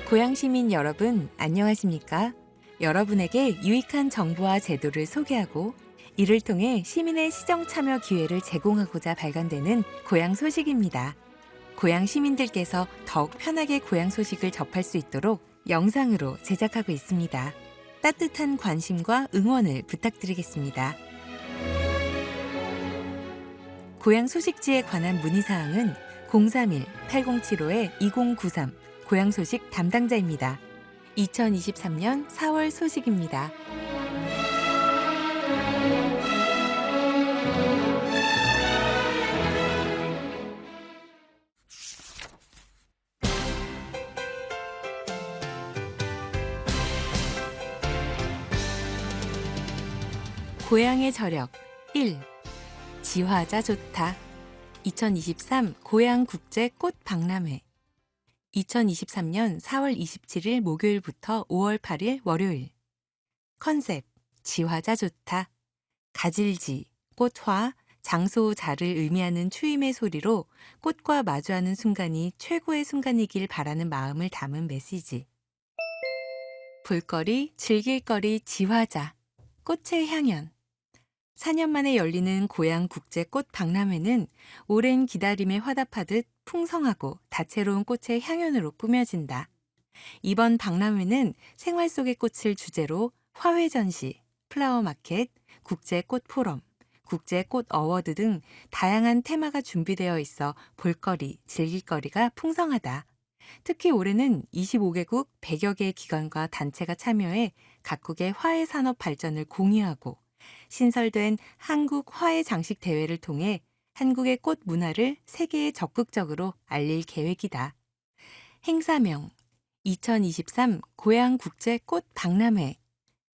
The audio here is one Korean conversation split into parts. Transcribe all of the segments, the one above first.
고양 시민 여러분, 안녕하십니까? 여러분에게 유익한 정보와 제도를 소개하고 이를 통해 시민의 시정 참여 기회를 제공하고자 발간되는 고양 소식입니다. 고양 시민들께서 더욱 편하게 고양 소식을 접할 수 있도록 영상으로 제작하고 있습니다. 따뜻한 관심과 응원을 부탁드리겠습니다. 고양 소식지에 관한 문의사항은 031-8075-2093 고양 소식 담당자입니다. 2023년 4월 소식입니다. 고양의 저력 1. 지화자 좋다. 2023 고양 국제 꽃 박람회 2023년 4월 27일 목요일부터 5월 8일 월요일. 컨셉 지화자 좋다. 가질지, 꽃화, 장소 자를 의미하는 추임의 소리로 꽃과 마주하는 순간이 최고의 순간이길 바라는 마음을 담은 메시지. 볼거리, 즐길거리, 지화자, 꽃의 향연. 4년 만에 열리는 고양 국제 꽃 박람회는 오랜 기다림에 화답하듯 풍성하고 다채로운 꽃의 향연으로 꾸며진다. 이번 박람회는 생활 속의 꽃을 주제로 화훼 전시, 플라워 마켓, 국제 꽃 포럼, 국제 꽃 어워드 등 다양한 테마가 준비되어 있어 볼거리, 즐길거리가 풍성하다. 특히 올해는 25개국 100여 개의 기관과 단체가 참여해 각국의 화훼 산업 발전을 공유하고 신설된 한국 화훼 장식 대회를 통해 한국의 꽃 문화를 세계에 적극적으로 알릴 계획이다. 행사명 2023 고양 국제 꽃 박람회.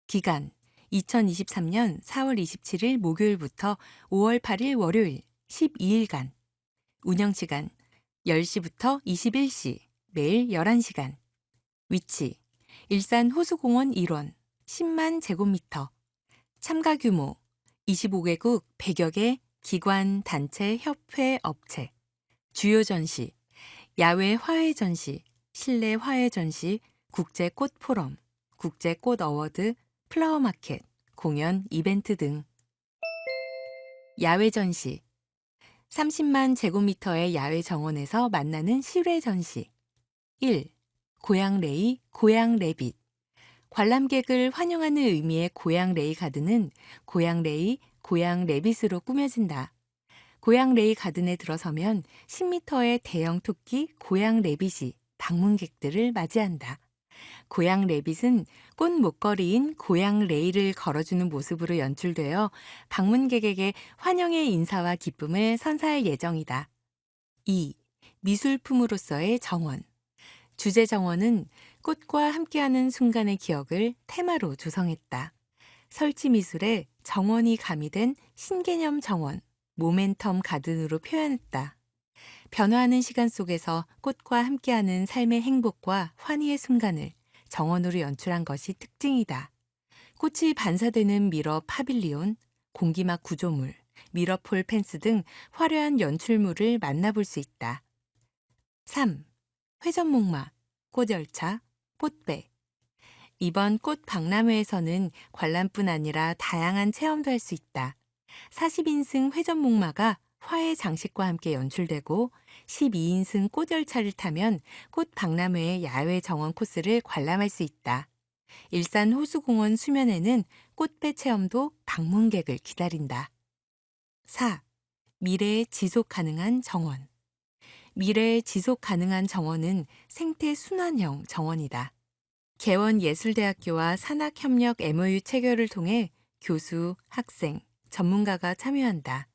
기간 2023년 4월 27일 목요일부터 5월 8일 월요일 12일간. 운영시간 10시부터 21시, 매일 11시간. 위치 일산 호수공원 일원 10만 제곱미터. 참가 규모 25개국 100여 개 기관, 단체, 협회, 업체. 주요 전시 야외 화훼 전시, 실내 화훼 전시, 국제 꽃 포럼, 국제 꽃 어워드, 플라워 마켓, 공연, 이벤트 등. 야외 전시 30만 제곱미터의 야외 정원에서 만나는 실외 전시. 1. 고양 레이, 고양 레빗. 관람객을 환영하는 의미의 고양 레이 가든은 고양 레이, 고양 레빗으로 꾸며진다. 고양 레이 가든에 들어서면 10m의 대형 토끼 고양 레빗이 방문객들을 맞이한다. 고양 레빗은 꽃 목걸이인 고양 레이를 걸어주는 모습으로 연출되어 방문객에게 환영의 인사와 기쁨을 선사할 예정이다. 2. 미술품으로서의 정원. 주제 정원은 꽃과 함께하는 순간의 기억을 테마로 조성했다. 설치 미술에 정원이 가미된 신개념 정원, 모멘텀 가든으로 표현했다. 변화하는 시간 속에서 꽃과 함께하는 삶의 행복과 환희의 순간을 정원으로 연출한 것이 특징이다. 꽃이 반사되는 미러 파빌리온, 공기막 구조물, 미러폴 펜스 등 화려한 연출물을 만나볼 수 있다. 3. 회전목마, 꽃열차, 꽃배. 이번 꽃 박람회에서는 관람뿐 아니라 다양한 체험도 할 수 있다. 40인승 회전목마가 화훼 장식과 함께 연출되고 12인승 꽃열차를 타면 꽃 박람회의 야외 정원 코스를 관람할 수 있다. 일산 호수공원 수면에는 꽃배 체험도 방문객을 기다린다. 4. 미래의 지속 가능한 정원. 미래의 지속 가능한 정원은 생태 순환형 정원이다. 개원예술대학교와 산학협력 MOU 체결을 통해 교수, 학생, 전문가가 참여한다.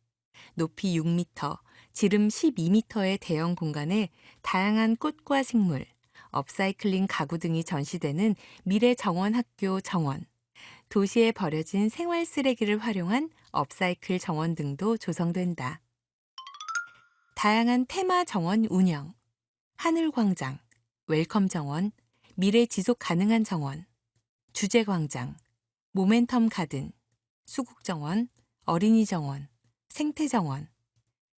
높이 6m, 지름 12m의 대형 공간에 다양한 꽃과 식물, 업사이클링 가구 등이 전시되는 미래정원학교 정원, 도시에 버려진 생활 쓰레기를 활용한 업사이클 정원 등도 조성된다. 다양한 테마 정원 운영, 하늘광장, 웰컴 정원, 미래 지속 가능한 정원, 주제광장, 모멘텀 가든, 수국정원, 어린이정원, 생태정원,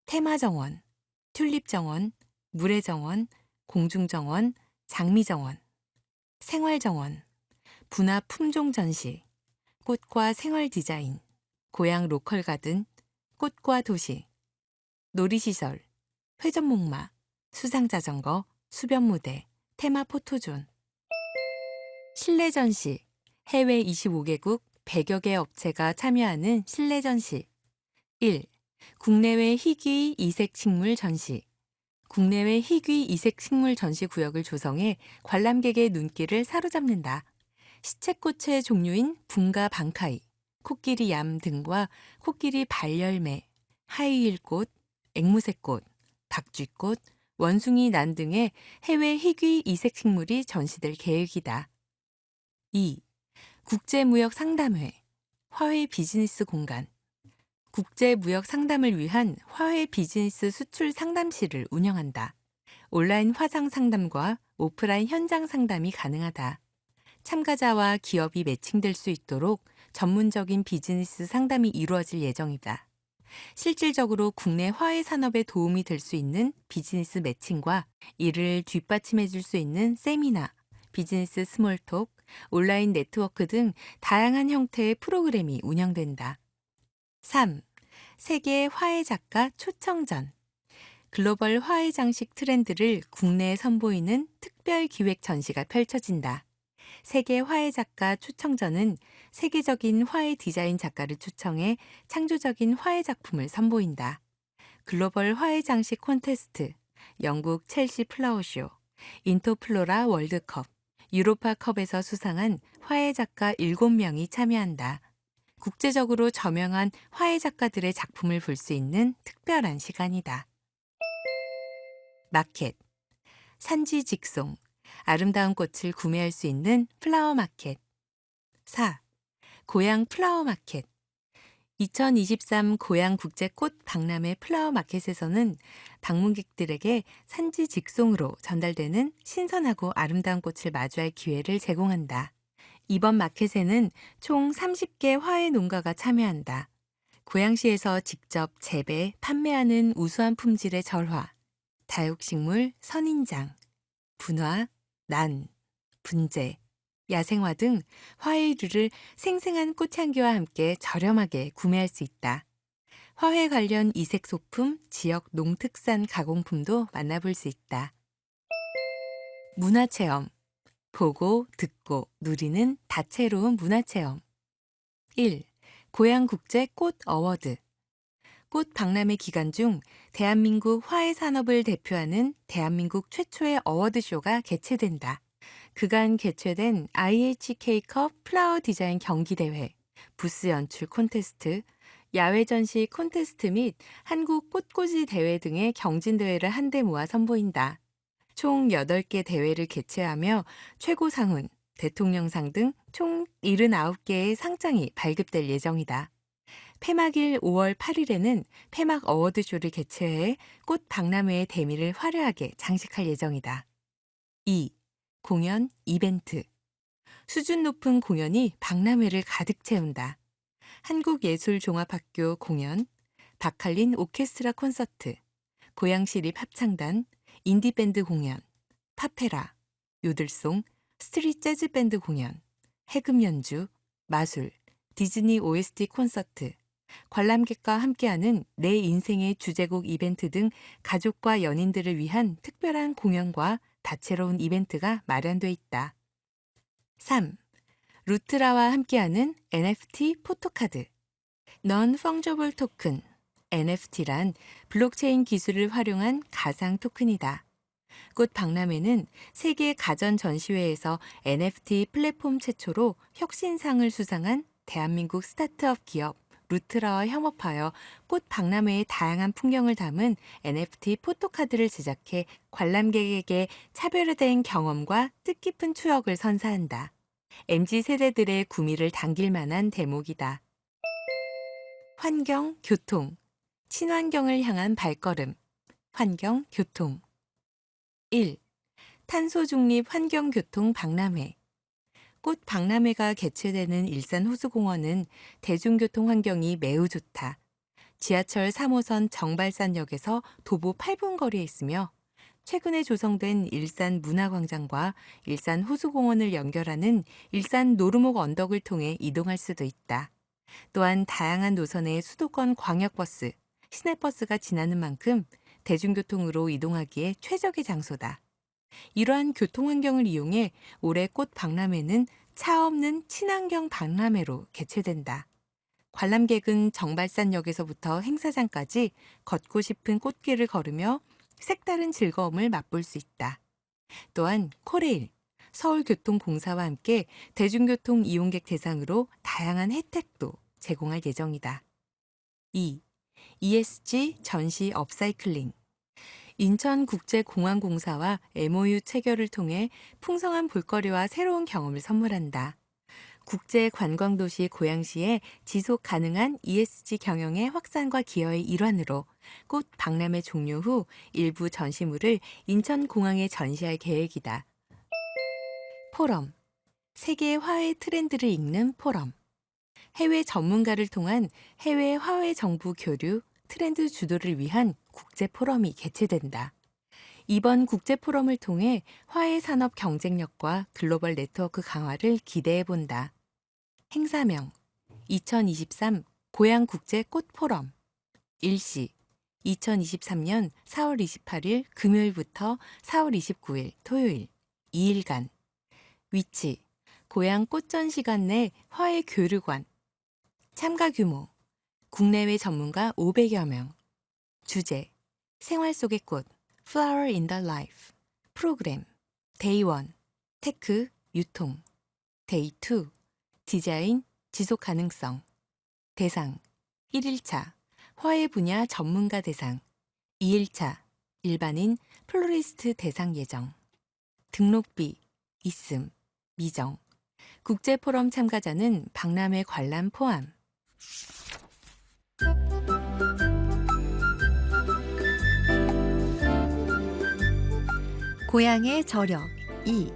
테마정원, 튤립정원, 물의정원, 공중정원, 장미정원. 생활정원, 분화 품종 전시, 꽃과 생활 디자인, 고향 로컬 가든, 꽃과 도시, 놀이시설, 회전목마, 수상자전거, 수변무대, 테마 포토존. 실내 전시, 해외 25개국 100여 개 업체가 참여하는 실내 전시. 1. 국내외 희귀 이색 식물 전시. 국내외 희귀 이색 식물 전시 구역을 조성해 관람객의 눈길을 사로잡는다. 시채꽃의 종류인 붕가 방카이, 코끼리 얌 등과 코끼리 발열매, 하이힐꽃, 앵무새꽃, 박쥐꽃, 원숭이 난 등의 해외 희귀 이색 식물이 전시될 계획이다. 2. 국제무역 상담회, 화훼 비즈니스 공간. 국제무역 상담을 위한 화훼 비즈니스 수출 상담실을 운영한다. 온라인 화상 상담과 오프라인 현장 상담이 가능하다. 참가자와 기업이 매칭될 수 있도록 전문적인 비즈니스 상담이 이루어질 예정이다. 실질적으로 국내 화훼 산업에 도움이 될 수 있는 비즈니스 매칭과 이를 뒷받침해 줄 수 있는 세미나, 비즈니스 스몰톡, 온라인 네트워크 등 다양한 형태의 프로그램이 운영된다. 3. 세계 화훼 작가 초청전. 글로벌 화훼 장식 트렌드를 국내에 선보이는 특별 기획 전시가 펼쳐진다. 세계 화훼 작가 초청전은 세계적인 화훼 디자인 작가를 초청해 창조적인 화훼 작품을 선보인다. 글로벌 화훼 장식 콘테스트, 영국 첼시 플라워쇼, 인터플로라 월드컵, 유로파컵에서 수상한 화훼 작가 7명이 참여한다. 국제적으로 저명한 화훼 작가들의 작품을 볼 수 있는 특별한 시간이다. 마켓, 산지 직송, 아름다운 꽃을 구매할 수 있는 플라워 마켓. 4. 고향 플라워 마켓. 2023 고향 국제 꽃 박람회 플라워 마켓에서는 방문객들에게 산지 직송으로 전달되는 신선하고 아름다운 꽃을 마주할 기회를 제공한다. 이번 마켓에는 총 30개 화훼 농가가 참여한다. 고양시에서 직접 재배, 판매하는 우수한 품질의 절화, 다육식물, 선인장, 분화, 난, 분재, 야생화 등 화훼류를 생생한 꽃향기와 함께 저렴하게 구매할 수 있다. 화훼 관련 이색 소품, 지역 농특산 가공품도 만나볼 수 있다. 문화체험, 보고, 듣고, 누리는 다채로운 문화체험. 1. 고향국제 꽃 어워드. 꽃 박람회 기간 중 대한민국 화훼 산업을 대표하는 대한민국 최초의 어워드쇼가 개최된다. 그간 개최된 IHK컵 플라워 디자인 경기대회, 부스 연출 콘테스트, 야외 전시 콘테스트 및 한국 꽃꽂이 대회 등의 경진대회를 한데 모아 선보인다. 총 8개 대회를 개최하며 최고상훈, 대통령상 등 총 79개의 상장이 발급될 예정이다. 폐막일 5월 8일에는 폐막 어워드쇼를 개최해 꽃 박람회의 대미를 화려하게 장식할 예정이다. 2. 공연, 이벤트. 수준 높은 공연이 박람회를 가득 채운다. 한국예술종합학교 공연, 박할린 오케스트라 콘서트, 고양시립 합창단, 인디밴드 공연, 파페라, 요들송, 스트릿 재즈 밴드 공연, 해금 연주, 마술, 디즈니 OST 콘서트, 관람객과 함께하는 내 인생의 주제곡 이벤트 등 가족과 연인들을 위한 특별한 공연과 다채로운 이벤트가 마련돼 있다. 3. 루트라와 함께하는 NFT 포토카드. Non-Fungible Token, NFT란 블록체인 기술을 활용한 가상 토큰이다. 꽃 박람회는 세계 가전 전시회에서 NFT 플랫폼 최초로 혁신상을 수상한 대한민국 스타트업 기업 루트라와 협업하여 꽃 박람회의 다양한 풍경을 담은 NFT 포토카드를 제작해 관람객에게 차별화된 경험과 뜻깊은 추억을 선사한다. MZ세대들의 구미를 당길 만한 대목이다. 환경, 교통, 친환경을 향한 발걸음, 환경, 교통. 1. 탄소 중립 환경교통 박람회. 꽃 박람회가 개최되는 일산 호수공원은 대중교통 환경이 매우 좋다. 지하철 3호선 정발산역에서 도보 8분 거리에 있으며 최근에 조성된 일산 문화광장과 일산 호수공원을 연결하는 일산 노르목 언덕을 통해 이동할 수도 있다. 또한 다양한 노선의 수도권 광역버스, 시내버스가 지나는 만큼 대중교통으로 이동하기에 최적의 장소다. 이러한 교통 환경을 이용해 올해 꽃 박람회는 차 없는 친환경 박람회로 개최된다. 관람객은 정발산역에서부터 행사장까지 걷고 싶은 꽃길을 걸으며 색다른 즐거움을 맛볼 수 있다. 또한 코레일, 서울교통공사와 함께 대중교통 이용객 대상으로 다양한 혜택도 제공할 예정이다. 2. ESG 전시 업사이클링. 인천국제공항공사와 MOU 체결을 통해 풍성한 볼거리와 새로운 경험을 선물한다. 국제관광도시 고양시의 지속 가능한 ESG 경영의 확산과 기여의 일환으로 꽃 박람회 종료 후 일부 전시물을 인천공항에 전시할 계획이다. 포럼. 세계 화훼 트렌드를 읽는 포럼. 해외 전문가를 통한 해외 화훼 정부 교류, 트렌드 주도를 위한 국제 포럼이 개최된다. 이번 국제 포럼을 통해 화훼 산업 경쟁력과 글로벌 네트워크 강화를 기대해 본다. 행사명 2023 고양 국제 꽃 포럼. 일시 2023년 4월 28일 금요일부터 4월 29일 토요일 2일간. 위치 고양 꽃전시관 내 화훼 교류관. 참가 규모 국내외 전문가 500여 명. 주제 생활 속의 꽃 Flower in the Life. 프로그램 데이 1 테크 유통, 데이 2 디자인 지속 가능성. 대상 1일차 화훼 분야 전문가 대상, 2일차 일반인 플로리스트 대상 예정. 등록비 있음 미정. 국제 포럼 참가자는 박람회 관람 포함. 고향의 저력 2.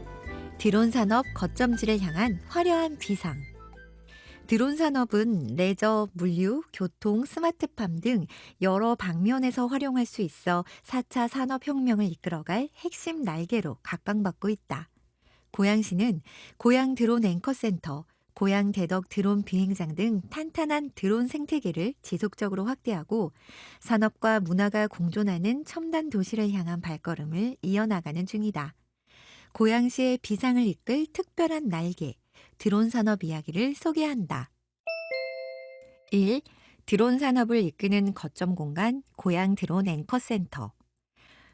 드론 산업 거점지를 향한 화려한 비상. 드론 산업은 레저, 물류, 교통, 스마트팜 등 여러 방면에서 활용할 수 있어 4차 산업혁명을 이끌어갈 핵심 날개로 각광받고 있다. 고양시는 고양 드론 앵커센터, 고양 대덕 드론 비행장 등 탄탄한 드론 생태계를 지속적으로 확대하고 산업과 문화가 공존하는 첨단 도시를 향한 발걸음을 이어나가는 중이다. 고양시의 비상을 이끌 특별한 날개, 드론 산업 이야기를 소개한다. 1. 드론 산업을 이끄는 거점 공간 고양 드론 앵커센터.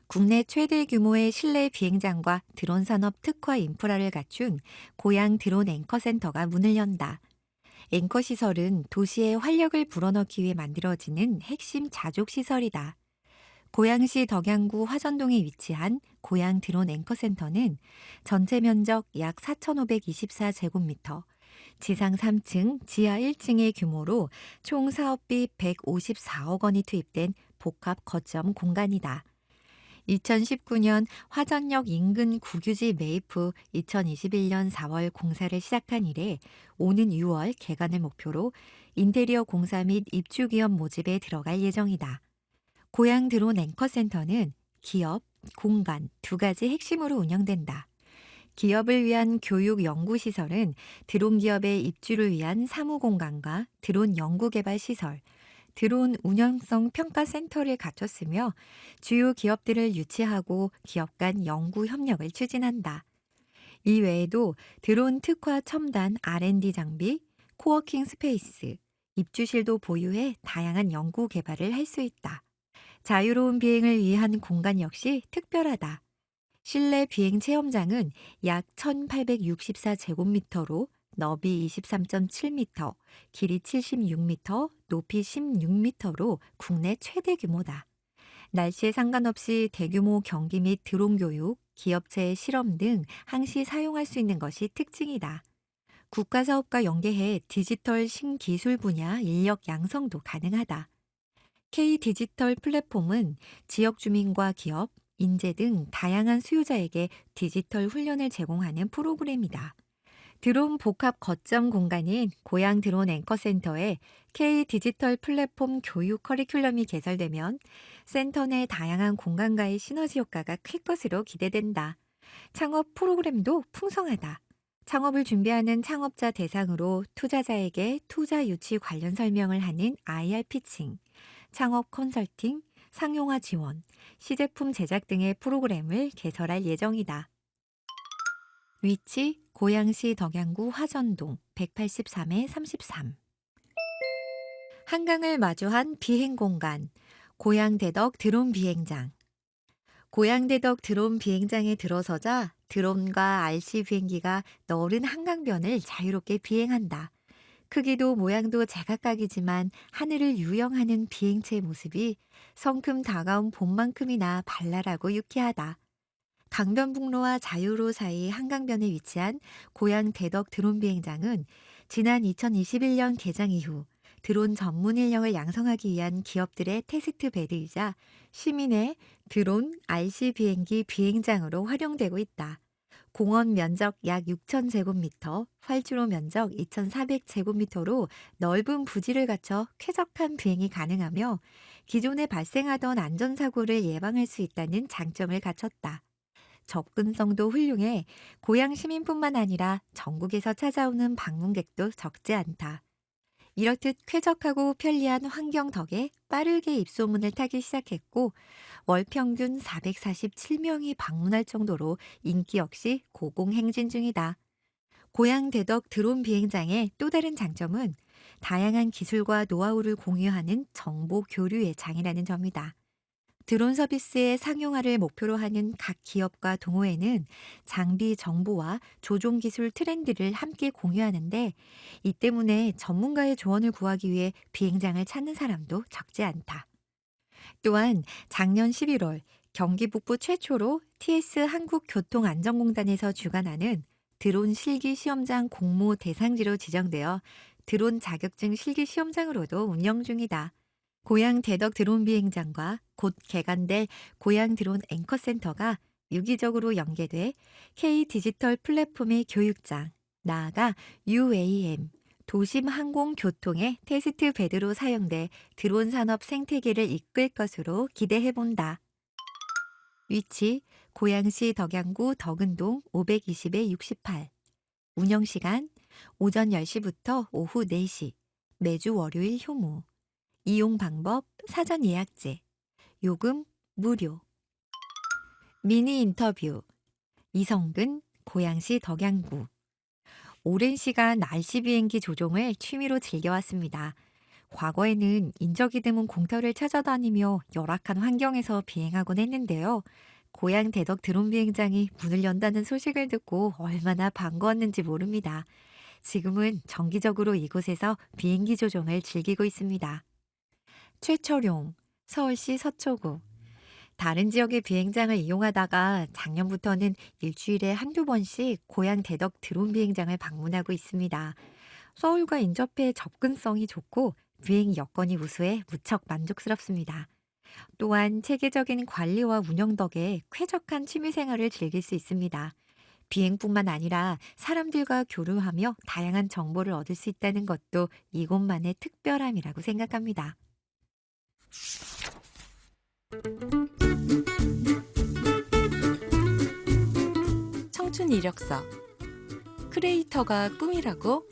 국내 최대 규모의 실내 비행장과 드론 산업 특화 인프라를 갖춘 고양 드론 앵커센터가 문을 연다. 앵커 시설은 도시의 활력을 불어넣기 위해 만들어지는 핵심 자족 시설이다. 고양시 덕양구 화전동에 위치한 고양 드론 앵커센터는 전체 면적 약 4,524제곱미터, 지상 3층, 지하 1층의 규모로 총 사업비 154억 원이 투입된 복합 거점 공간이다. 2019년 화전역 인근 국유지 매입 후 2021년 4월 공사를 시작한 이래 오는 6월 개관을 목표로 인테리어 공사 및 입주 기업 모집에 들어갈 예정이다. 고양 드론 앵커센터는 기업, 공간 두 가지 핵심으로 운영된다. 기업을 위한 교육 연구시설은 드론 기업의 입주를 위한 사무공간과 드론 연구개발 시설, 드론 운영성 평가센터를 갖췄으며 주요 기업들을 유치하고 기업 간 연구 협력을 추진한다. 이 외에도 드론 특화 첨단 R&D 장비, 코워킹 스페이스, 입주실도 보유해 다양한 연구 개발을 할 수 있다. 자유로운 비행을 위한 공간 역시 특별하다. 실내 비행 체험장은 약 1,864제곱미터로 너비 23.7m, 길이 76m, 높이 16m로 국내 최대 규모다. 날씨에 상관없이 대규모 경기 및 드론 교육, 기업체의 실험 등 항시 사용할 수 있는 것이 특징이다. 국가사업과 연계해 디지털 신기술 분야 인력 양성도 가능하다. K 디지털 플랫폼은 지역 주민과 기업, 인재 등 다양한 수요자에게 디지털 훈련을 제공하는 프로그램이다. 드론 복합 거점 공간인 고양 드론 앵커센터에 K 디지털 플랫폼 교육 커리큘럼이 개설되면 센터 내 다양한 공간과의 시너지 효과가 클 것으로 기대된다. 창업 프로그램도 풍성하다. 창업을 준비하는 창업자 대상으로 투자자에게 투자 유치 관련 설명을 하는 IR 피칭, 창업 컨설팅, 상용화 지원, 시제품 제작 등의 프로그램을 개설할 예정이다. 위치 고양시 덕양구 화전동 183-33. 한강을 마주한 비행 공간, 고양대덕 드론 비행장. 고양대덕 드론 비행장에 들어서자 드론과 RC 비행기가 너른 한강변을 자유롭게 비행한다. 크기도 모양도 제각각이지만 하늘을 유영하는 비행체의 모습이 성큼 다가온 봄만큼이나 발랄하고 유쾌하다. 강변북로와 자유로 사이 한강변에 위치한 고양대덕 드론 비행장은 지난 2021년 개장 이후 드론 전문 인력을 양성하기 위한 기업들의 테스트 베드이자 시민의 드론 RC 비행기 비행장으로 활용되고 있다. 공원 면적 약 6,000제곱미터, 활주로 면적 2,400제곱미터로 넓은 부지를 갖춰 쾌적한 비행이 가능하며 기존에 발생하던 안전사고를 예방할 수 있다는 장점을 갖췄다. 접근성도 훌륭해 고양 시민뿐만 아니라 전국에서 찾아오는 방문객도 적지 않다. 이렇듯 쾌적하고 편리한 환경 덕에 빠르게 입소문을 타기 시작했고 월 평균 447명이 방문할 정도로 인기 역시 고공행진 중이다. 고양대덕 드론 비행장의 또 다른 장점은 다양한 기술과 노하우를 공유하는 정보 교류의 장이라는 점이다. 드론 서비스의 상용화를 목표로 하는 각 기업과 동호회는 장비 정보와 조종 기술 트렌드를 함께 공유하는데 이 때문에 전문가의 조언을 구하기 위해 비행장을 찾는 사람도 적지 않다. 또한 작년 11월 경기 북부 최초로 TS 한국교통안전공단에서 주관하는 드론 실기 시험장 공모 대상지로 지정되어 드론 자격증 실기 시험장으로도 운영 중이다. 고양 대덕 드론 비행장과 곧 개관될 고양 드론 앵커센터가 유기적으로 연계돼 K 디지털 플랫폼의 교육장, 나아가 UAM, 도심 항공교통의 테스트 베드로 사용돼 드론 산업 생태계를 이끌 것으로 기대해 본다. 위치 고양시 덕양구 덕은동 520-68. 운영시간 오전 10시부터 오후 4시, 매주 월요일 휴무. 이용 방법 사전 예약제, 요금 무료. 미니 인터뷰 이성근 고양시 덕양구. 오랜 시간 RC 비행기 조종을 취미로 즐겨왔습니다. 과거에는 인적이 드문 공터를 찾아다니며 열악한 환경에서 비행하곤 했는데요. 고양 대덕 드론 비행장이 문을 연다는 소식을 듣고 얼마나 반가웠는지 모릅니다. 지금은 정기적으로 이곳에서 비행기 조종을 즐기고 있습니다. 최철용, 서울시 서초구. 다른 지역의 비행장을 이용하다가 작년부터는 일주일에 한두 번씩 고양 대덕 드론 비행장을 방문하고 있습니다. 서울과 인접해 접근성이 좋고 비행 여건이 우수해 무척 만족스럽습니다. 또한 체계적인 관리와 운영 덕에 쾌적한 취미생활을 즐길 수 있습니다. 비행뿐만 아니라 사람들과 교류하며 다양한 정보를 얻을 수 있다는 것도 이곳만의 특별함이라고 생각합니다. 청춘 이력서. 크리에이터가 꿈이라고?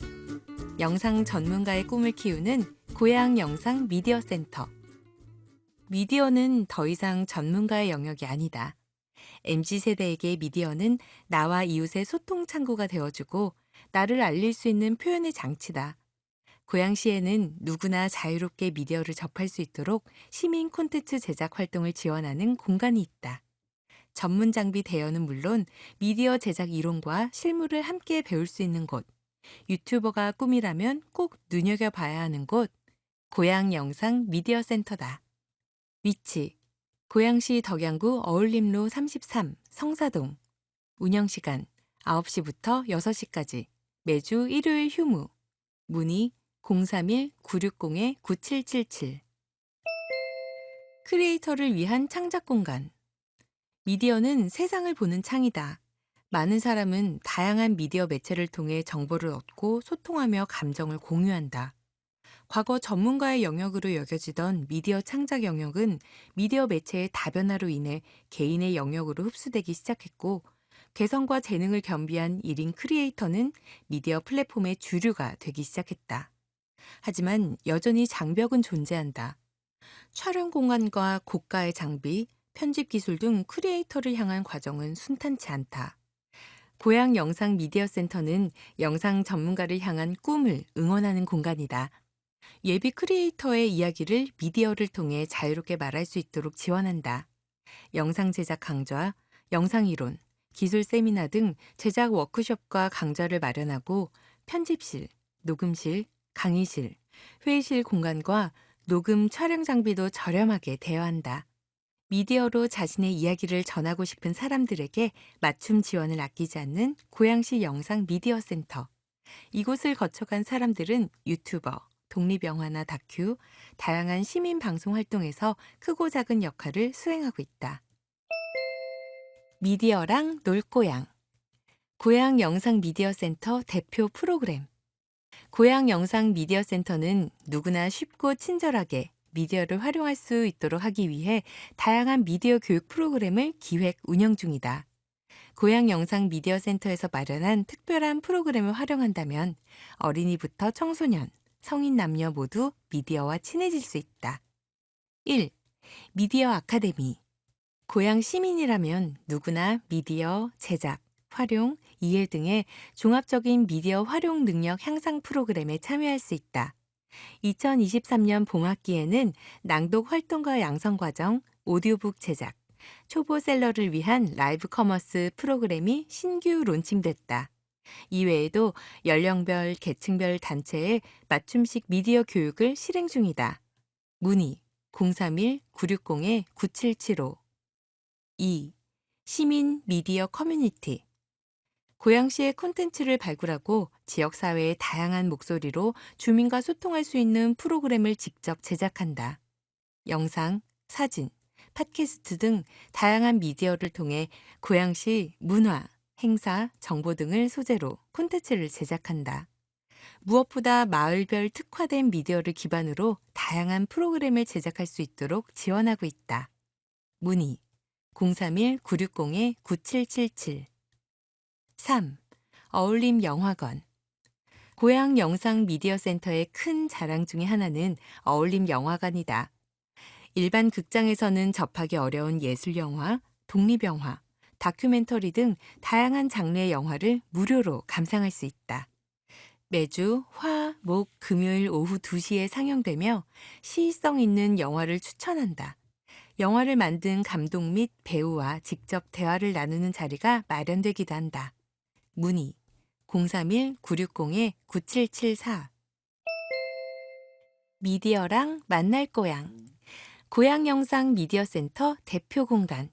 영상 전문가의 꿈을 키우는 고양 영상 미디어 센터. 미디어는 더 이상 전문가의 영역이 아니다. MZ세대에게 미디어는 나와 이웃의 소통 창구가 되어주고 나를 알릴 수 있는 표현의 장치다. 고양시에는 누구나 자유롭게 미디어를 접할 수 있도록 시민 콘텐츠 제작 활동을 지원하는 공간이 있다. 전문 장비 대여는 물론 미디어 제작 이론과 실무를 함께 배울 수 있는 곳, 유튜버가 꿈이라면 꼭 눈여겨봐야 하는 곳, 고양 영상 미디어 센터다. 위치, 고양시 덕양구 어울림로 33 성사동. 운영시간 9시부터 6시까지, 매주 일요일 휴무. 문의 031-960-9777. 크리에이터를 위한 창작 공간. 미디어는 세상을 보는 창이다. 많은 사람은 다양한 미디어 매체를 통해 정보를 얻고 소통하며 감정을 공유한다. 과거 전문가의 영역으로 여겨지던 미디어 창작 영역은 미디어 매체의 다변화로 인해 개인의 영역으로 흡수되기 시작했고, 개성과 재능을 겸비한 1인 크리에이터는 미디어 플랫폼의 주류가 되기 시작했다. 하지만 여전히 장벽은 존재한다. 촬영 공간과 고가의 장비, 편집 기술 등 크리에이터를 향한 과정은 순탄치 않다. 고양 영상 미디어 센터는 영상 전문가를 향한 꿈을 응원하는 공간이다. 예비 크리에이터의 이야기를 미디어를 통해 자유롭게 말할 수 있도록 지원한다. 영상 제작 강좌, 영상 이론, 기술 세미나 등 제작 워크숍과 강좌를 마련하고 편집실, 녹음실, 강의실, 회의실 공간과 녹음 촬영 장비도 저렴하게 대여한다. 미디어로 자신의 이야기를 전하고 싶은 사람들에게 맞춤 지원을 아끼지 않는 고양시 영상 미디어 센터. 이곳을 거쳐간 사람들은 유튜버, 독립영화나 다큐, 다양한 시민 방송 활동에서 크고 작은 역할을 수행하고 있다. 미디어랑 놀고양. 고양 영상 미디어 센터 대표 프로그램. 고양 영상 미디어 센터는 누구나 쉽고 친절하게 미디어를 활용할 수 있도록 하기 위해 다양한 미디어 교육 프로그램을 기획, 운영 중이다. 고양 영상 미디어 센터에서 마련한 특별한 프로그램을 활용한다면 어린이부터 청소년, 성인 남녀 모두 미디어와 친해질 수 있다. 1. 미디어 아카데미. 고양 시민이라면 누구나 미디어, 제작, 활용, 이해 등의 종합적인 미디어 활용 능력 향상 프로그램에 참여할 수 있다. 2023년 봄학기에는 낭독 활동가 양성 과정, 오디오북 제작, 초보 셀러를 위한 라이브 커머스 프로그램이 신규 론칭됐다. 이외에도 연령별, 계층별 단체의 맞춤식 미디어 교육을 실행 중이다. 문의 031-960-9775. 2. 시민 미디어 커뮤니티. 고양시의 콘텐츠를 발굴하고 지역사회의 다양한 목소리로 주민과 소통할 수 있는 프로그램을 직접 제작한다. 영상, 사진, 팟캐스트 등 다양한 미디어를 통해 고양시 문화, 행사, 정보 등을 소재로 콘텐츠를 제작한다. 무엇보다 마을별 특화된 미디어를 기반으로 다양한 프로그램을 제작할 수 있도록 지원하고 있다. 문의 031-960-9777. 3. 어울림 영화관. 고양 영상 미디어 센터의 큰 자랑 중의 하나는 어울림 영화관이다. 일반 극장에서는 접하기 어려운 예술 영화, 독립 영화, 다큐멘터리 등 다양한 장르의 영화를 무료로 감상할 수 있다. 매주 화, 목, 금요일 오후 2시에 상영되며 시의성 있는 영화를 추천한다. 영화를 만든 감독 및 배우와 직접 대화를 나누는 자리가 마련되기도 한다. 문의 031-960-9774. 미디어랑 만날 고양. 고양 영상 미디어 센터 대표 공간.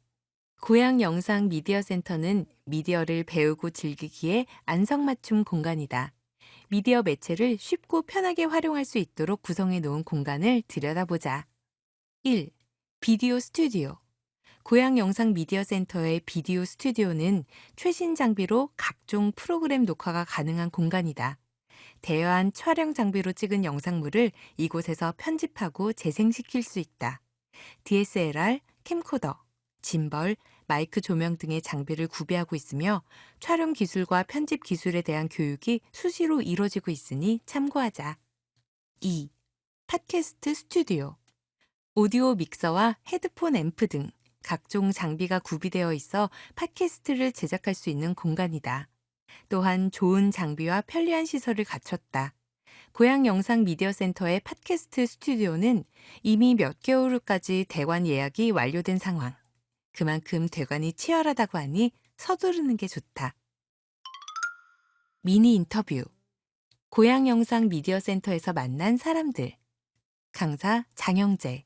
고양 영상 미디어 센터는 미디어를 배우고 즐기기에 안성맞춤 공간이다. 미디어 매체를 쉽고 편하게 활용할 수 있도록 구성해 놓은 공간을 들여다보자. 1. 비디오 스튜디오. 고양 영상 미디어 센터의 비디오 스튜디오는 최신 장비로 각종 프로그램 녹화가 가능한 공간이다. 대여한 촬영 장비로 찍은 영상물을 이곳에서 편집하고 재생시킬 수 있다. DSLR, 캠코더, 짐벌, 마이크 조명 등의 장비를 구비하고 있으며 촬영 기술과 편집 기술에 대한 교육이 수시로 이루어지고 있으니 참고하자. 2. 팟캐스트 스튜디오. 오디오 믹서와 헤드폰 앰프 등 각종 장비가 구비되어 있어 팟캐스트를 제작할 수 있는 공간이다. 또한 좋은 장비와 편리한 시설을 갖췄다. 고양 영상 미디어 센터의 팟캐스트 스튜디오는 이미 몇 개월 후까지 대관 예약이 완료된 상황. 그만큼 대관이 치열하다고 하니 서두르는 게 좋다. 미니 인터뷰. 고양 영상 미디어 센터에서 만난 사람들. 강사 장영재.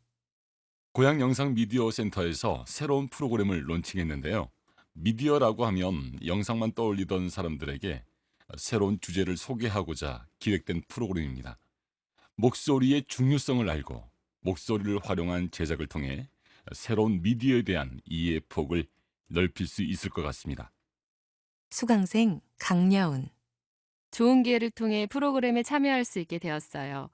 고양 영상 미디어 센터에서 새로운 프로그램을 론칭했는데요. 미디어라고 하면 영상만 떠올리던 사람들에게 새로운 주제를 소개하고자 기획된 프로그램입니다. 목소리의 중요성을 알고 목소리를 활용한 제작을 통해 새로운 미디어에 대한 이해의 폭을 넓힐 수 있을 것 같습니다. 수강생 강여운. 좋은 기회를 통해 프로그램에 참여할 수 있게 되었어요.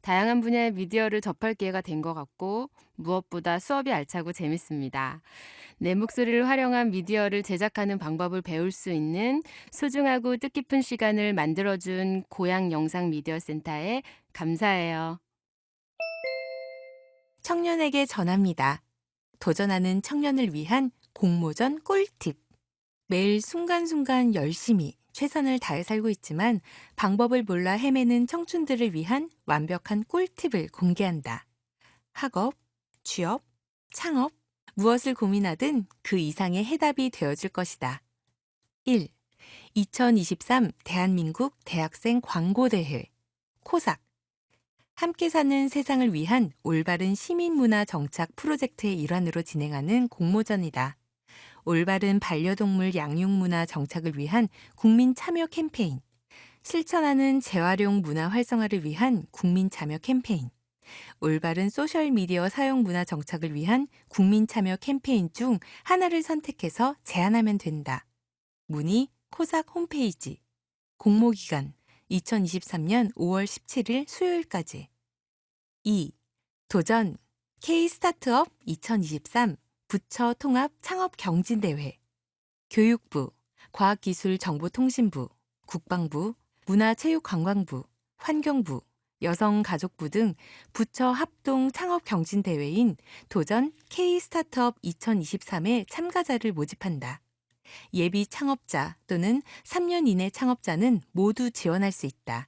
다양한 분야의 미디어를 접할 기회가 된 것 같고 무엇보다 수업이 알차고 재밌습니다. 내 목소리를 활용한 미디어를 제작하는 방법을 배울 수 있는 소중하고 뜻깊은 시간을 만들어준 고향 영상 미디어 센터에 감사해요. 청년에게 전합니다. 도전하는 청년을 위한 공모전 꿀팁. 매일 순간순간 열심히 최선을 다해 살고 있지만 방법을 몰라 헤매는 청춘들을 위한 완벽한 꿀팁을 공개한다. 학업, 취업, 창업, 무엇을 고민하든 그 이상의 해답이 되어줄 것이다. 1. 2023 대한민국 대학생 광고대회 코삭. 함께 사는 세상을 위한 올바른 시민문화 정착 프로젝트의 일환으로 진행하는 공모전이다. 올바른 반려동물 양육문화 정착을 위한 국민 참여 캠페인, 실천하는 재활용 문화 활성화를 위한 국민 참여 캠페인, 올바른 소셜미디어 사용 문화 정착을 위한 국민 참여 캠페인 중 하나를 선택해서 제안하면 된다. 문의 코삭 홈페이지. 공모기간 2023년 5월 17일 수요일까지. 2. 도전 K-스타트업 2023 부처 통합 창업 경진대회. 교육부, 과학기술정보통신부, 국방부, 문화체육관광부, 환경부, 여성가족부 등 부처 합동 창업 경진대회인 도전 K-스타트업 2023에 참가자를 모집한다. 예비 창업자 또는 3년 이내 창업자는 모두 지원할 수 있다.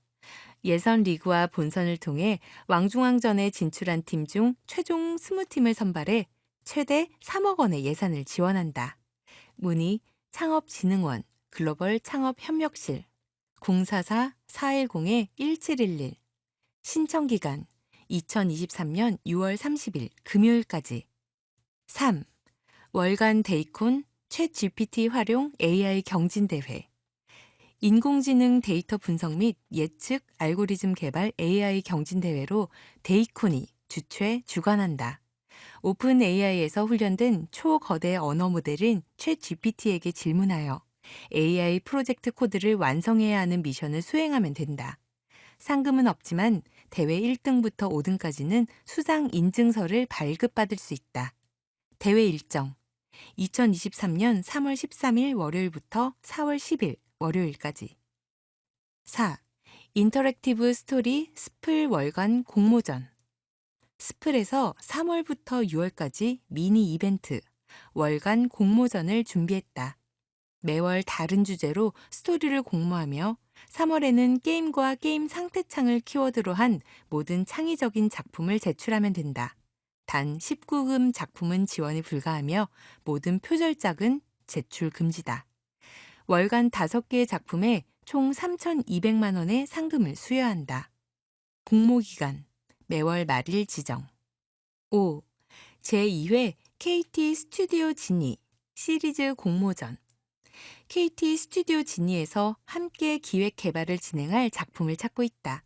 예선 리그와 본선을 통해 왕중왕전에 진출한 팀 중 최종 20팀을 선발해 최대 3억 원의 예산을 지원한다. 문의 창업진흥원 글로벌 창업협력실 044-410-1711 신청기간 2023년 6월 30일 금요일까지. 3. 월간 데이콘 챗 GPT 활용 AI 경진대회. 인공지능 데이터 분석 및 예측 알고리즘 개발 AI 경진대회로 데이콘이 주최 주관한다. 오픈 AI에서 훈련된 초거대 언어 모델인 챗 GPT에게 질문하여 AI 프로젝트 코드를 완성해야 하는 미션을 수행하면 된다. 상금은 없지만 대회 1등부터 5등까지는 수상 인증서를 발급받을 수 있다. 대회 일정 2023년 3월 13일 월요일부터 4월 10일 월요일까지. 4. 인터랙티브 스토리 스플 월간 공모전. 스플에서 3월부터 6월까지 미니 이벤트 월간 공모전을 준비했다. 매월 다른 주제로 스토리를 공모하며 3월에는 게임과 게임 상태창을 키워드로 한 모든 창의적인 작품을 제출하면 된다. 단 19금 작품은 지원이 불가하며 모든 표절작은 제출 금지다. 월간 5개의 작품에 총 3,200만 원의 상금을 수여한다. 공모기간 매월 말일 지정. 5. 제2회 KT 스튜디오 지니 시리즈 공모전. KT 스튜디오 지니에서 함께 기획 개발을 진행할 작품을 찾고 있다.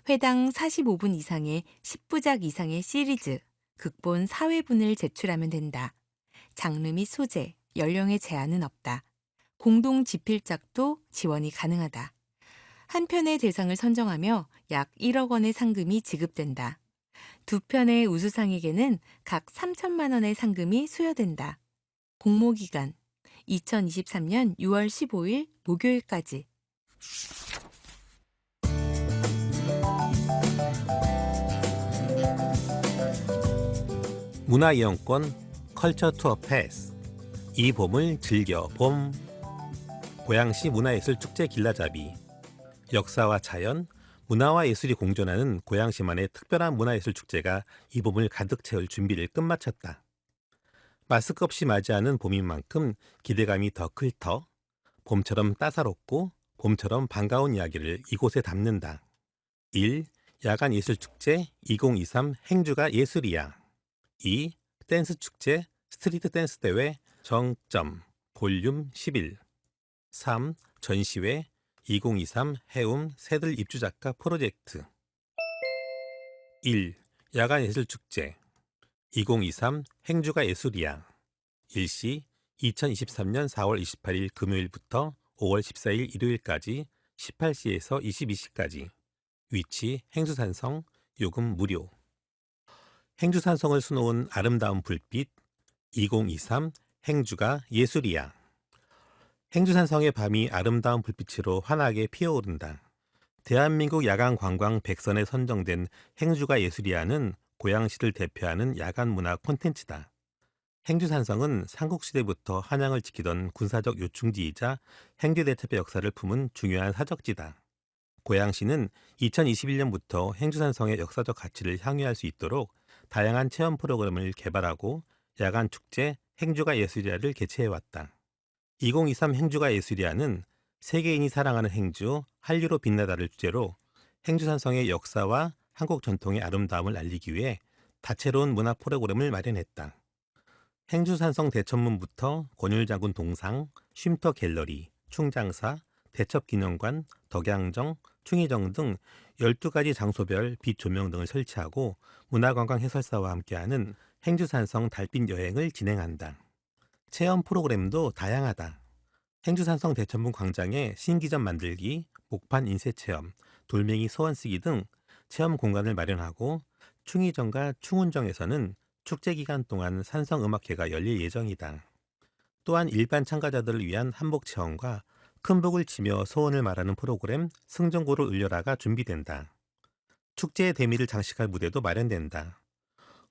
회당 45분 이상의 10부작 이상의 시리즈, 극본 4회분을 제출하면 된다. 장르 및 소재, 연령에 제한은 없다. 공동 집필작도 지원이 가능하다. 한 편의 대상을 선정하며 약 1억 원의 상금이 지급된다. 두 편의 우수상에게는 각 3천만 원의 상금이 수여된다. 공모기간 2023년 6월 15일 목요일까지. 문화이용권 컬처 투어 패스. 이 봄을 즐겨 봄. 고양시 문화예술 축제 길라잡이. 역사와 자연, 문화와 예술이 공존하는 고양시만의 특별한 문화예술 축제가 이 봄을 가득 채울 준비를 끝마쳤다. 마스크 없이 맞이하는 봄인 만큼 기대감이 더 클 터. 봄처럼 따사롭고 봄처럼 반가운 이야기를 이곳에 담는다. 1. 야간 예술축제 2023 행주가 예술이야. 2. 댄스축제 스트리트 댄스 대회 정점 볼륨 11. 3. 전시회 2023 해움 새들 입주작가 프로젝트. 1. 야간 예술축제 2023 행주가 예술이야. 일시 2023년 4월 28일 금요일부터 5월 14일 일요일까지 18시에서 22시까지. 위치 행수산성 요금 무료. 행주산성을 수놓은 아름다운 불빛 2023 행주가 예술이야. 행주산성의 밤이 아름다운 불빛으로 환하게 피어오른다. 대한민국 야간 관광 100선에 선정된 행주가 예술이야는 고양시를 대표하는 야간 문화 콘텐츠다. 행주산성은 삼국시대부터 한양을 지키던 군사적 요충지이자 행주대첩의 역사를 품은 중요한 사적지다. 고양시는 2021년부터 행주산성의 역사적 가치를 향유할 수 있도록 다양한 체험 프로그램을 개발하고 야간 축제 행주가 예술이야를 개최해왔다. 2023 행주가 예술이야는 세계인이 사랑하는 행주, 한류로 빛나다를 주제로 행주산성의 역사와 한국 전통의 아름다움을 알리기 위해 다채로운 문화 프로그램을 마련했다. 행주산성 대천문부터 권율장군 동상, 쉼터 갤러리, 충장사, 대첩기념관, 덕양정, 충의정 등 12가지 장소별 빛 조명 등을 설치하고 문화관광 해설사와 함께하는 행주산성 달빛 여행을 진행한다. 체험 프로그램도 다양하다. 행주산성 대천문 광장에 신기점 만들기, 목판 인쇄 체험, 돌멩이 소원 쓰기 등 체험 공간을 마련하고 충의정과 충운정에서는 축제 기간 동안 산성음악회가 열릴 예정이다. 또한 일반 참가자들을 위한 한복 체험과 큰 북을 치며 소원을 말하는 프로그램 승전고를 울려라가 준비된다. 축제의 대미를 장식할 무대도 마련된다.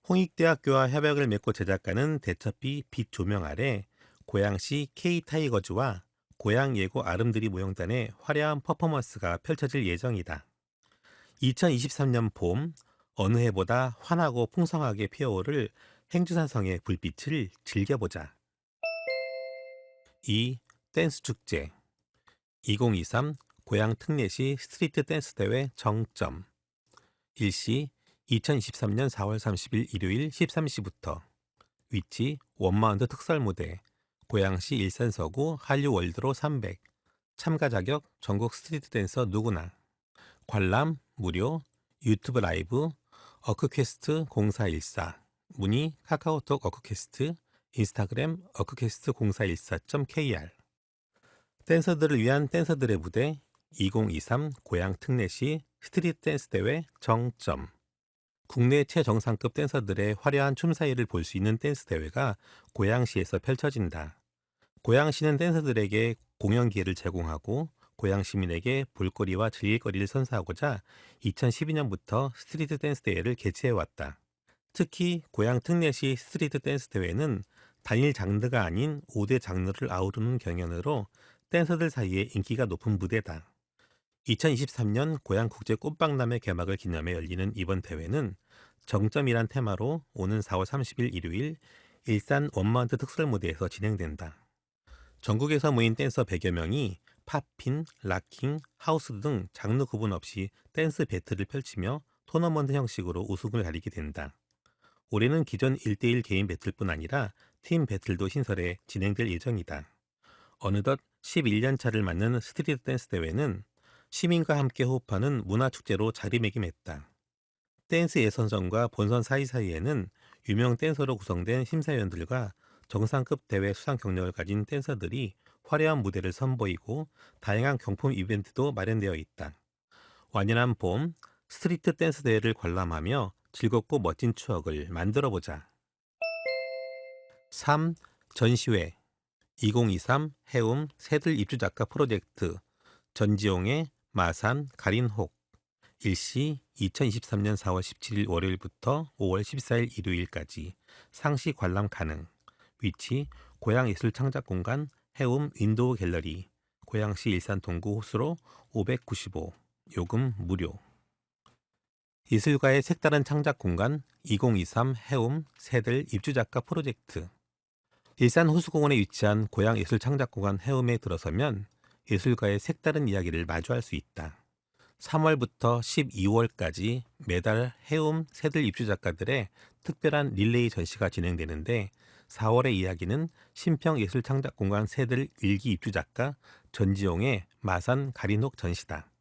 홍익대학교와 협약을 맺고 제작하는 대첩비 빛 조명 아래 고양시 K타이거즈와 고양예고 아름드리 모형단의 화려한 퍼포먼스가 펼쳐질 예정이다. 2023년 봄 어느 해보다 환하고 풍성하게 피어오를 행주산성의 불빛을 즐겨보자. 2. 댄스 축제 2023 고양 특례시 스트리트 댄스 대회 정점 일시 2023년 4월 30일 일요일 13시부터 위치 원마운드 특설 무대 고양시 일산서구 한류월드로 300 참가 자격 전국 스트리트 댄서 누구나 관람 무료 유튜브 라이브 어크퀘스트 0414 문의 카카오톡 어크퀘스트 인스타그램 어크퀘스트 0414.kr 댄서들을 위한 댄서들의 무대 2023 고양 특례시 스트리트 댄스 대회 정점 국내 최정상급 댄서들의 화려한 춤사위를 볼 수 있는 댄스 대회가 고양시에서 펼쳐진다. 고양시는 댄서들에게 공연 기회를 제공하고 고양 시민에게 볼거리와 즐길거리를 선사하고자 2012년부터 스트리트 댄스 대회를 개최해왔다. 특히 고양 특례시 스트리트 댄스 대회는 단일 장르가 아닌 5대 장르를 아우르는 경연으로 댄서들 사이에 인기가 높은 무대다. 2023년 고양 국제 꽃박람회 개막을 기념해 열리는 이번 대회는 정점이란 테마로 오는 4월 30일 일요일 일산 원마운트 특설 무대에서 진행된다. 전국에서 모인 댄서 100여 명이 팝핀, 락킹, 하우스 등 장르 구분 없이 댄스 배틀을 펼치며 토너먼트 형식으로 우승을 가리게 된다. 올해는 기존 1대1 개인 배틀뿐 아니라 팀 배틀도 신설해 진행될 예정이다. 어느덧 11년 차를 맞는 스트리트 댄스 대회는 시민과 함께 호흡하는 문화축제로 자리매김했다. 댄스 예선전과 본선 사이사이에는 유명 댄서로 구성된 심사위원들과 정상급 대회 수상 경력을 가진 댄서들이 화려한 무대를 선보이고 다양한 경품 이벤트도 마련되어 있다. 완연한 봄 스트리트 댄스 대회를 관람하며 즐겁고 멋진 추억을 만들어보자. 3. 전시회 2023 해움 새들 입주작가 프로젝트 전지용의 마산 가린혹 일시 2023년 4월 17일 월요일부터 5월 14일 일요일까지 상시 관람 가능 위치 고양예술창작공간 해움 윈도우 갤러리 고양시 일산 동구 호수로 595 요금 무료 예술가의 색다른 창작 공간 2023 해움 새들 입주작가 프로젝트 일산 호수공원에 위치한 고양예술창작공간 해움에 들어서면 예술가의 색다른 이야기를 마주할 수 있다. 3월부터 12월까지 매달 해움 새들 입주작가들의 특별한 릴레이 전시가 진행되는데 4월의 이야기는 신평예술창작공간 새들 일기 입주작가 전지용의 마산 가린혹 전시다.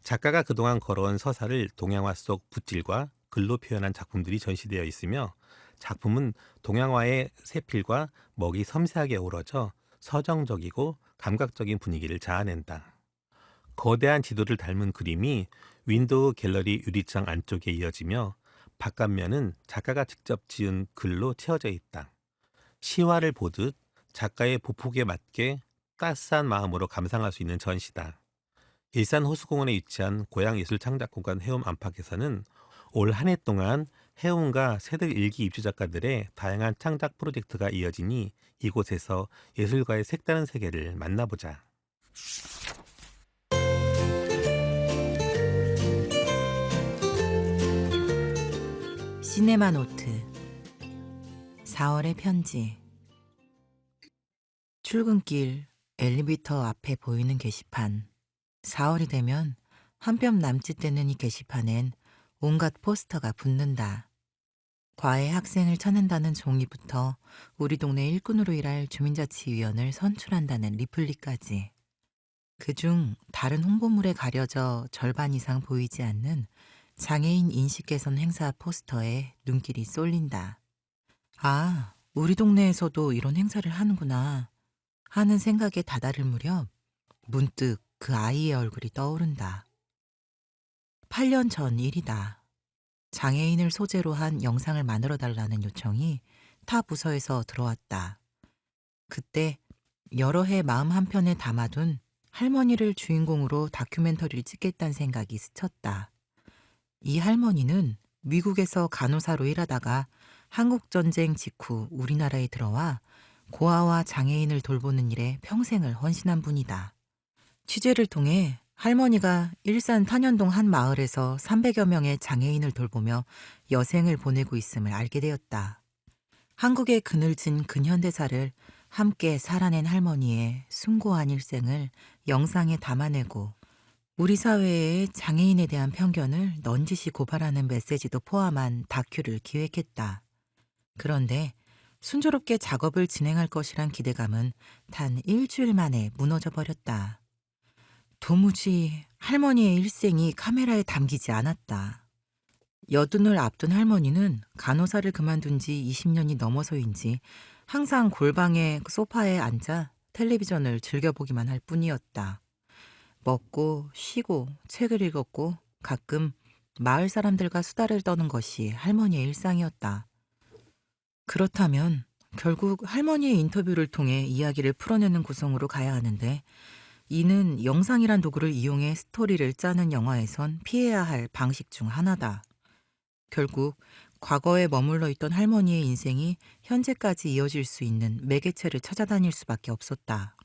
작가가 그동안 걸어온 서사를 동양화 속 붓질과 글로 표현한 작품들이 전시되어 있으며 작품은 동양화의 세필과 먹이 섬세하게 어우러져 서정적이고 감각적인 분위기를 자아낸다. 거대한 지도를 닮은 그림이 윈도우 갤러리 유리창 안쪽에 이어지며 바깥면은 작가가 직접 지은 글로 채워져 있다. 시화를 보듯 작가의 보폭에 맞게 따스한 마음으로 감상할 수 있는 전시다. 일산 호수공원에 위치한 고향예술창작공간 해움 안팎에서는 올 한 해 동안 해움과 새들 일기 입주 작가들의 다양한 창작 프로젝트가 이어지니 이곳에서 예술가의 색다른 세계를 만나보자. 시네마 노트 4월의 편지. 출근길 엘리베이터 앞에 보이는 게시판. 4월이 되면 한 뼘 남짓 되는 이 게시판엔 온갖 포스터가 붙는다. 과외 학생을 찾는다는 종이부터 우리 동네 일꾼으로 일할 주민자치위원을 선출한다는 리플리까지. 그중 다른 홍보물에 가려져 절반 이상 보이지 않는 장애인 인식 개선 행사 포스터에 눈길이 쏠린다. 아, 우리 동네에서도 이런 행사를 하는구나 하는 생각에 다다를 무렵 문득 그 아이의 얼굴이 떠오른다. 8년 전 일이다. 장애인을 소재로 한 영상을 만들어달라는 요청이 타 부서에서 들어왔다. 그때 여러 해 마음 한편에 담아둔 할머니를 주인공으로 다큐멘터리를 찍겠다는 생각이 스쳤다. 이 할머니는 미국에서 간호사로 일하다가 한국전쟁 직후 우리나라에 들어와 고아와 장애인을 돌보는 일에 평생을 헌신한 분이다. 취재를 통해 할머니가 일산 탄현동 한 마을에서 300여 명의 장애인을 돌보며 여생을 보내고 있음을 알게 되었다. 한국의 그늘진 근현대사를 함께 살아낸 할머니의 숭고한 일생을 영상에 담아내고 우리 사회의 장애인에 대한 편견을 넌지시 고발하는 메시지도 포함한 다큐를 기획했다. 그런데 순조롭게 작업을 진행할 것이란 기대감은 단 일주일 만에 무너져 버렸다. 도무지 할머니의 일생이 카메라에 담기지 않았다. 여든을 앞둔 할머니는 간호사를 그만둔 지 20년이 넘어서인지 항상 골방의 소파에 앉아 텔레비전을 즐겨보기만 할 뿐이었다. 먹고 쉬고 책을 읽었고 가끔 마을 사람들과 수다를 떠는 것이 할머니의 일상이었다. 그렇다면 결국 할머니의 인터뷰를 통해 이야기를 풀어내는 구성으로 가야 하는데 이는 영상이란 도구를 이용해 스토리를 짜는 영화에선 피해야 할 방식 중 하나다. 결국 과거에 머물러 있던 할머니의 인생이 현재까지 이어질 수 있는 매개체를 찾아다닐 수밖에 없었다.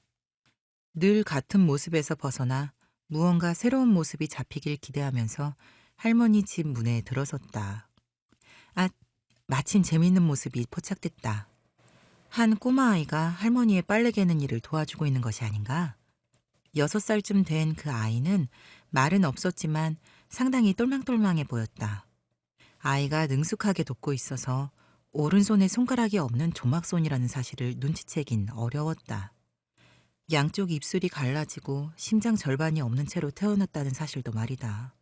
늘 같은 모습에서 벗어나 무언가 새로운 모습이 잡히길 기대하면서 할머니 집 문에 들어섰다. 아, 마침 재미있는 모습이 포착됐다. 한 꼬마아이가 할머니의 빨래 개는 일을 도와주고 있는 것이 아닌가? 6살쯤 된 그 아이는 말은 없었지만 상당히 똘망똘망해 보였다. 아이가 능숙하게 돕고 있어서 오른손에 손가락이 없는 조막손이라는 사실을 눈치채긴 어려웠다. 양쪽 입술이 갈라지고 심장 절반이 없는 채로 태어났다는 사실도 말이다.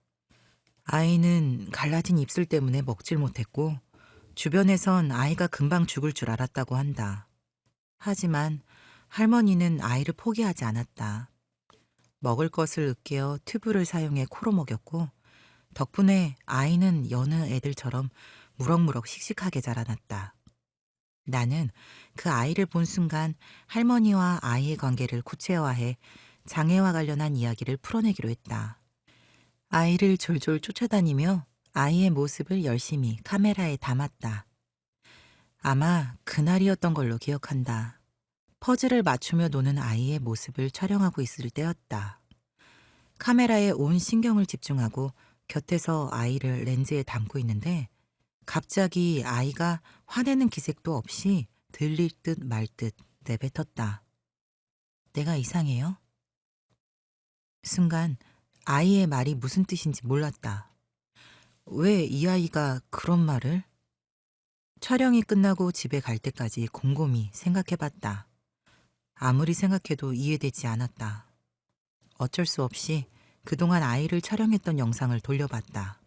아이는 갈라진 입술 때문에 먹질 못했고 주변에선 아이가 금방 죽을 줄 알았다고 한다. 하지만 할머니는 아이를 포기하지 않았다. 먹을 것을 으깨어 튜브를 사용해 코로 먹였고 덕분에 아이는 여느 애들처럼 무럭무럭 씩씩하게 자라났다. 나는 그 아이를 본 순간 할머니와 아이의 관계를 구체화해 장애와 관련한 이야기를 풀어내기로 했다. 아이를 졸졸 쫓아다니며 아이의 모습을 열심히 카메라에 담았다. 아마 그날이었던 걸로 기억한다. 퍼즐을 맞추며 노는 아이의 모습을 촬영하고 있을 때였다. 카메라에 온 신경을 집중하고 곁에서 아이를 렌즈에 담고 있는데 갑자기 아이가 화내는 기색도 없이 들릴 듯 말 듯 내뱉었다. 내가 이상해요? 순간 아이의 말이 무슨 뜻인지 몰랐다. 왜 이 아이가 그런 말을? 촬영이 끝나고 집에 갈 때까지 곰곰이 생각해봤다. 아무리 생각해도 이해되지 않았다. 어쩔 수 없이 그동안 아이를 촬영했던 영상을 돌려봤다.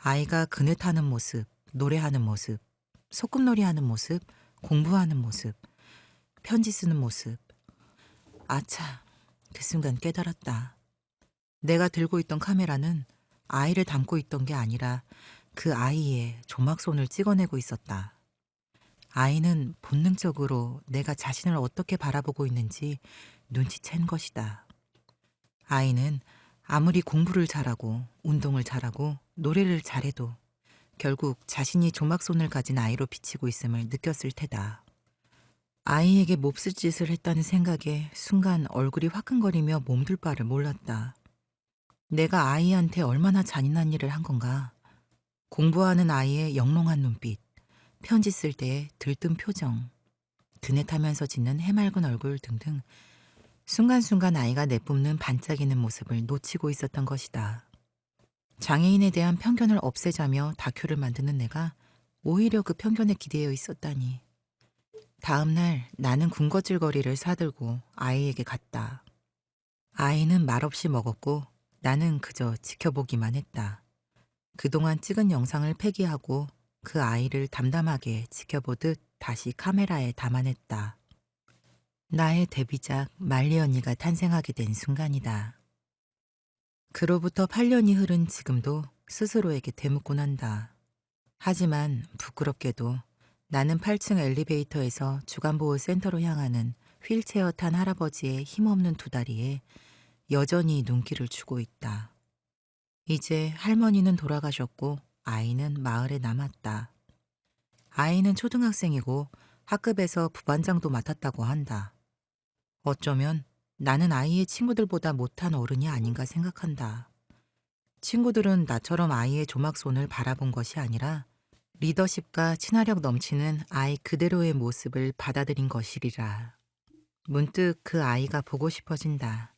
아이가 그네 타는 모습, 노래하는 모습, 소꿉놀이 하는 모습, 공부하는 모습, 편지 쓰는 모습. 아차, 그 순간 깨달았다. 내가 들고 있던 카메라는 아이를 담고 있던 게 아니라 그 아이의 조막손을 찍어내고 있었다. 아이는 본능적으로 내가 자신을 어떻게 바라보고 있는지 눈치챈 것이다. 아이는 아무리 공부를 잘하고 운동을 잘하고 노래를 잘해도 결국 자신이 조막손을 가진 아이로 비치고 있음을 느꼈을 테다. 아이에게 몹쓸 짓을 했다는 생각에 순간 얼굴이 화끈거리며 몸둘 바를 몰랐다. 내가 아이한테 얼마나 잔인한 일을 한 건가. 공부하는 아이의 영롱한 눈빛, 편지 쓸 때의 들뜬 표정, 드네 타면서 짓는 해맑은 얼굴 등등 순간순간 아이가 내뿜는 반짝이는 모습을 놓치고 있었던 것이다. 장애인에 대한 편견을 없애자며 다큐를 만드는 내가 오히려 그 편견에 기대어 있었다니. 다음 날 나는 군것질거리를 사들고 아이에게 갔다. 아이는 말없이 먹었고 나는 그저 지켜보기만 했다. 그동안 찍은 영상을 폐기하고 그 아이를 담담하게 지켜보듯 다시 카메라에 담아냈다. 나의 데뷔작 말리 언니가 탄생하게 된 순간이다. 그로부터 8년이 흐른 지금도 스스로에게 되묻곤 한다. 하지만 부끄럽게도 나는 8층 엘리베이터에서 주간보호센터로 향하는 휠체어 탄 할아버지의 힘없는 두 다리에 여전히 눈길을 주고 있다. 이제 할머니는 돌아가셨고 아이는 마을에 남았다. 아이는 초등학생이고 학급에서 부반장도 맡았다고 한다. 어쩌면 나는 아이의 친구들보다 못한 어른이 아닌가 생각한다. 친구들은 나처럼 아이의 조막손을 바라본 것이 아니라 리더십과 친화력 넘치는 아이 그대로의 모습을 받아들인 것이리라. 문득 그 아이가 보고 싶어진다.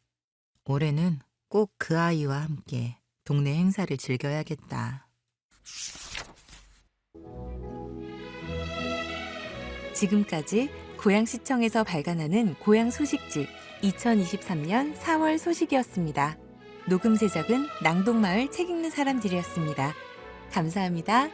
올해는 꼭 그 아이와 함께 동네 행사를 즐겨야겠다. 지금까지 고양시청에서 발간하는 고양 소식집 2023년 4월 소식이었습니다. 녹음 제작은 낭동마을 책 읽는 사람들이었습니다. 감사합니다.